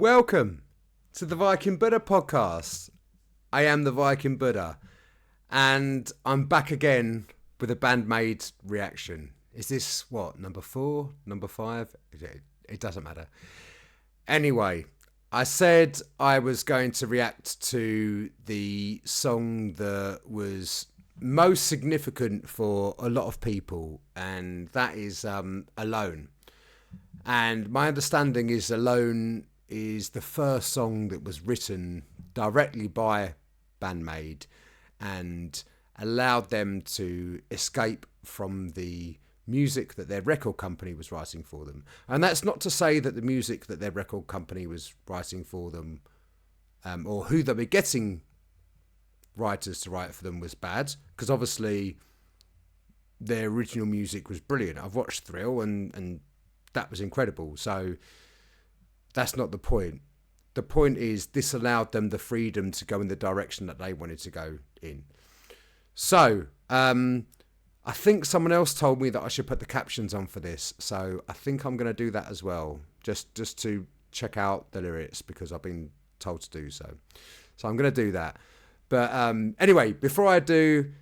Welcome to the Viking Buddha podcast. I am the Viking Buddha, and I'm back again with a BAND-MAID reaction. Is this what, number 4, number 5? It doesn't matter. Anyway, I said I was going to react to the song that was most significant for a lot of people, and that is Alone. And my understanding is Alone is the first song that was written directly by BAND-MAID and allowed them to escape from the music that their record company was writing for them. And that's not to say that the music that their record company was writing for them or who they were getting writers to write for them was bad, because obviously their original music was brilliant. I've watched Thrill and that was incredible. So that's not the point. The point is this allowed them the freedom to go in the direction that they wanted to go in. So I think someone else told me that I should put the captions on for this. So I think I'm going to do that as well, just to check out the lyrics, because I've been told to do so. So I'm going to do that. But anyway, before I do,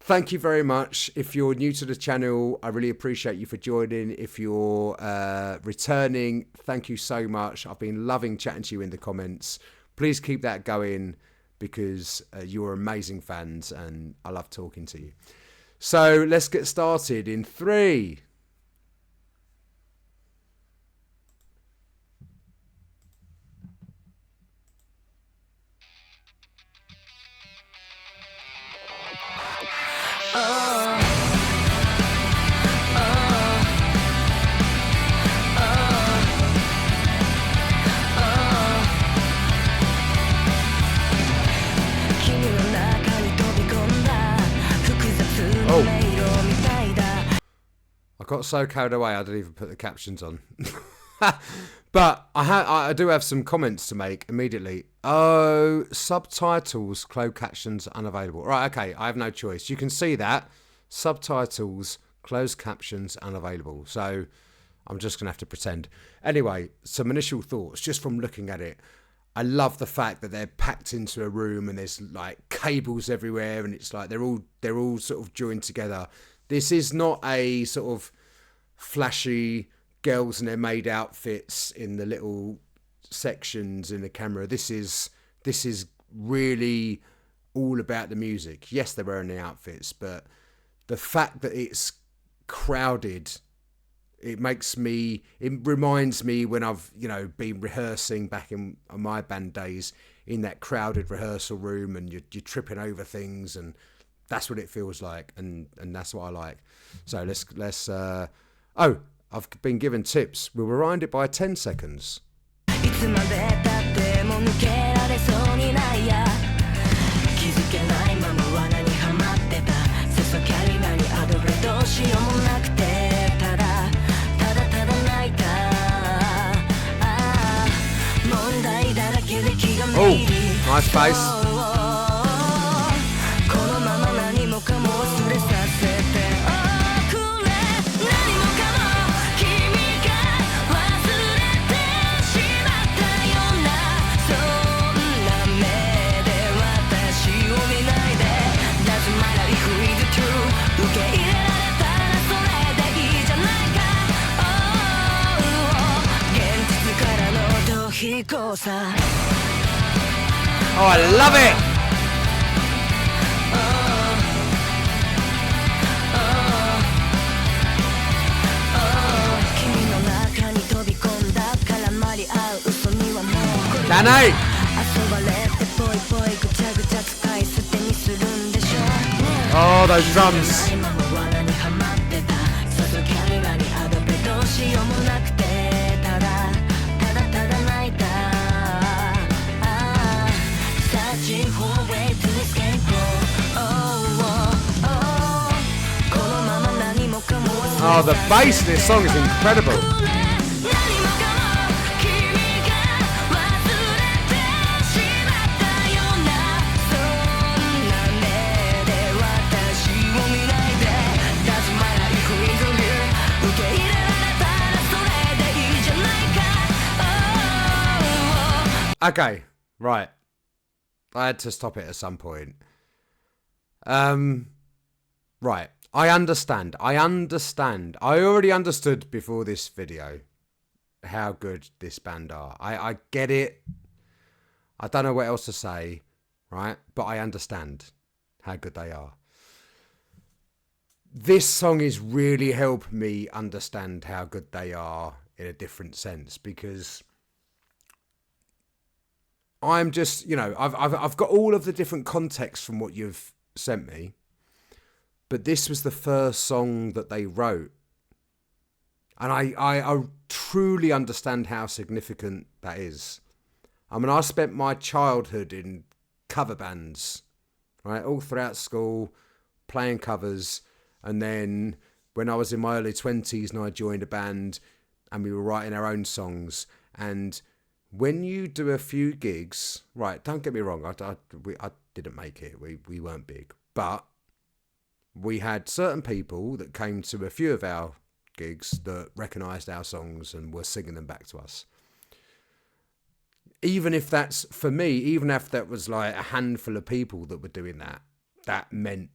thank you very much. If you're new to the channel, I really appreciate you for joining. If you're returning, thank you so much. I've been loving chatting to you in the comments. Please keep that going, because you're amazing fans and I love talking to you. So let's get started in 3. I got so carried away I didn't even put the captions on. But I do have some comments to make immediately. Oh, subtitles, closed captions unavailable. Right, okay, I have no choice. You can see that. Subtitles, closed captions unavailable. So I'm just going to have to pretend. Anyway, some initial thoughts just from looking at it. I love the fact that they're packed into a room and there's like cables everywhere, and it's like they're all sort of joined together. This is not a sort of flashy girls in their maid outfits in the little sections in the camera. This is really all about the music. Yes, they're wearing the outfits, but the fact that it's crowded, it reminds me when I've, been rehearsing back in my band days in that crowded rehearsal room, and you're tripping over things, and that's what it feels like, and that's what I like. So let's I've been given tips. We'll rewind it by 10 seconds. Oh, nice bass. Oh, I love it! Danny! Oh, those drums! Oh, the bass in this song is incredible. Okay, right. I had to stop it at some point. Right. I understand. I already understood before this video how good this band are. I get it. I don't know what else to say, right? But I understand how good they are. This song is really helping me understand how good they are in a different sense, because I'm just, I've got all of the different context from what you've sent me, but this was the first song that they wrote. And I truly understand how significant that is. I mean, I spent my childhood in cover bands, right? All throughout school, playing covers. And then when I was in my early 20s and I joined a band and we were writing our own songs. And when you do a few gigs, right, don't get me wrong, I didn't make it. We weren't big. But we had certain people that came to a few of our gigs that recognised our songs and were singing them back to us. Even if that's, for me, even if that was like a handful of people that were doing that, that meant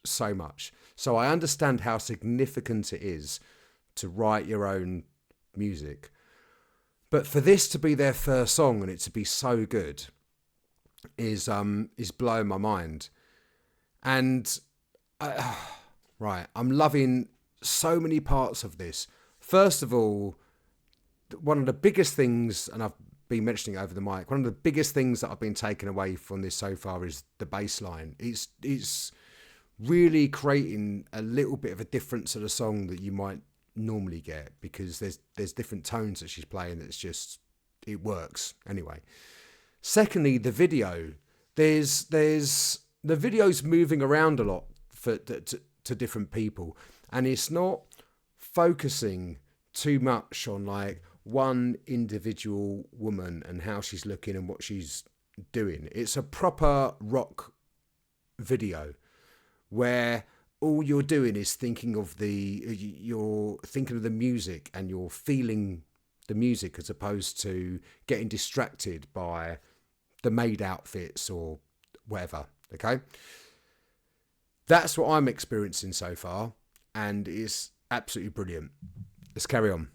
so much. So I understand how significant it is to write your own music. But for this to be their first song and it to be so good is blowing my mind. And right, I'm loving so many parts of this. First of all, one of the biggest things, and I've been mentioning it over the mic, one of the biggest things that I've been taken away from this so far is the bass line. It's really creating a little bit of a different sort of song that you might normally get, because there's different tones that she's playing that's just, it works anyway. Secondly, the video. There's the video's moving around a lot to different people, and it's not focusing too much on like one individual woman and how she's looking and what she's doing. It's a proper rock video where all you're doing is thinking of the music, and you're feeling the music as opposed to getting distracted by the maid outfits or whatever. Okay, that's what I'm experiencing so far, and it's absolutely brilliant. Let's carry on.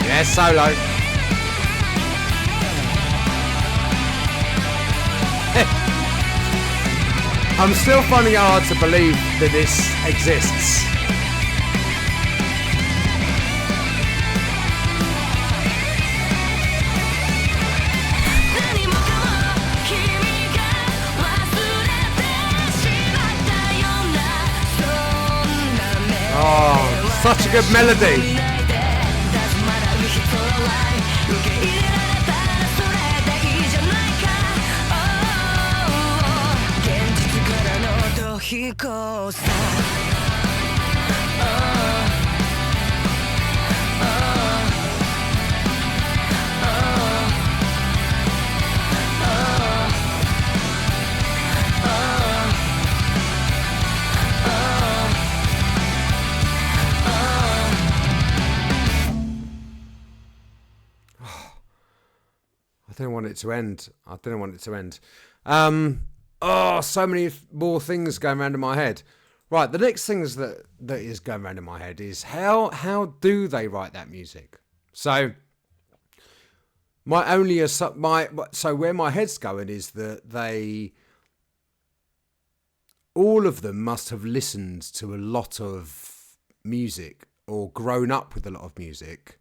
Yeah, solo. I'm still finding it hard to believe that this exists. Oh, such a good melody. I didn't want it to end. So many more things going around in my head. Right, the next thing that is going around in my head is how do they write that music? So where my head's going is that all of them must have listened to a lot of music or grown up with a lot of music.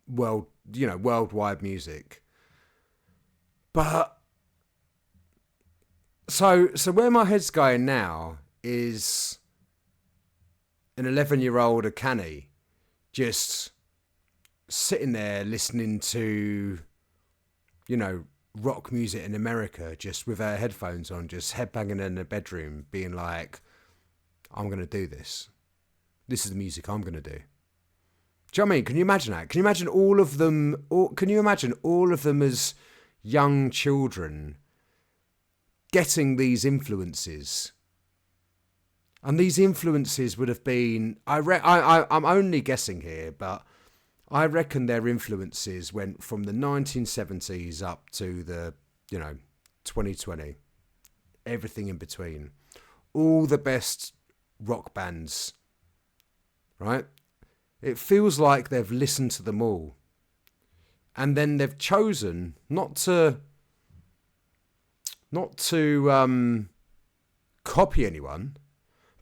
Worldwide music. But so where my head's going now is an 11-year-old Akane just sitting there listening to, you know, rock music in America, just with her headphones on, just headbanging in the bedroom, being like, I'm going to do this. This is the music I'm going to do. Do you know what I mean? Can you imagine that? Can you imagine all of them? Can you imagine all of them as young children getting these influences? And these influences would have been, I'm only guessing here, but I reckon their influences went from the 1970s up to the, 2020. Everything in between. All the best rock bands, right? It feels like they've listened to them all. And then they've chosen not to copy anyone,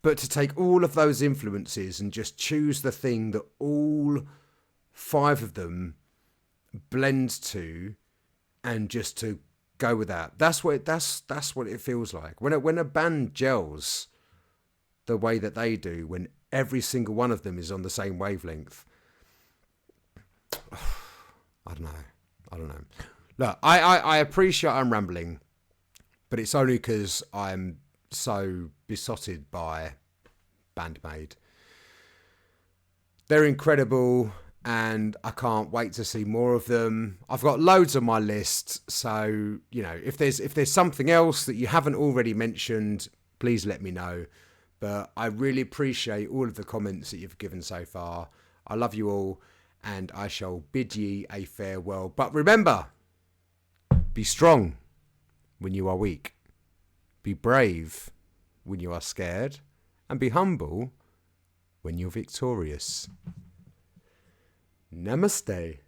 but to take all of those influences and just choose the thing that all 5 of them blend to, and just to go with that. That's what it feels like. When a band gels the way that they do, when every single one of them is on the same wavelength. I don't know. Look, I appreciate I'm rambling, but it's only because I'm so besotted by BAND-MAID. They're incredible, and I can't wait to see more of them. I've got loads on my list, so if there's something else that you haven't already mentioned, please let me know. But I really appreciate all of the comments that you've given so far. I love you all, and I shall bid ye a farewell. But remember, be strong when you are weak. Be brave when you are scared. And be humble when you're victorious. Namaste.